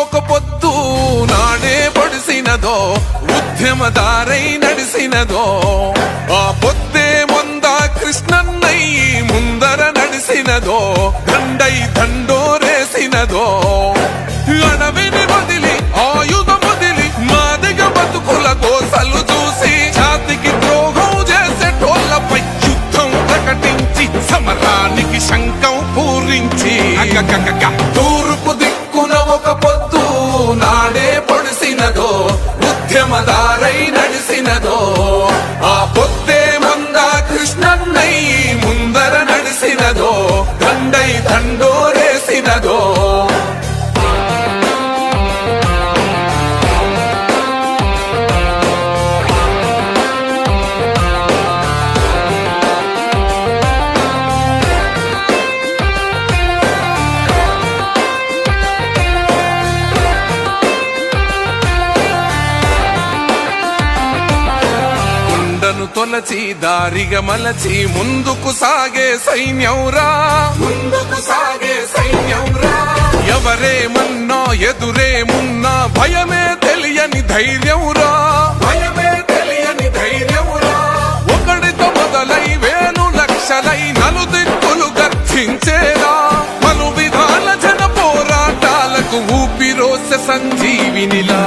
ఒక పొద్దు నాడే పడిసినదో ఉద్యమదారై నడిసినదో ఆ పొద్దే మొంద కృష్ణన్నై ముందర నడిసినదో దండై దండోరేసినదో అడవిని వదిలి ఆయుధం వదిలి మాదిగ బతుకుల కోసలు చూసి జాతికి ద్రోహం చేసేటోళ్లపై యుద్ధం ప్రకటించి సమరానికి శంఖం పూరించి తూర్పు దిక్కున ఒక పొద్దు నాడే పొడిసినదో ఉద్యమదారై నడిసినదో ఆ పొద్దే మంద కృష్ణన్నై ముందర నడిసినదో దండై దండోరేసినదో తొలచి దారిగా మలచి ముందుకు సాగే సైన్యంరా ముందుకు సాగే సైన్యంరా ఎవరేమన్నా ఎదురేమున్నా భయమే తెలియని ధైర్యంరా భయమే తెలియని ధైర్యంరా ఒకడితో మొదలై వేలు లక్షలై నలుదిక్కులు గర్జించేరా పలు విధాల జన పోరాటాలకు ఊపిరోసె సంజీవినిలా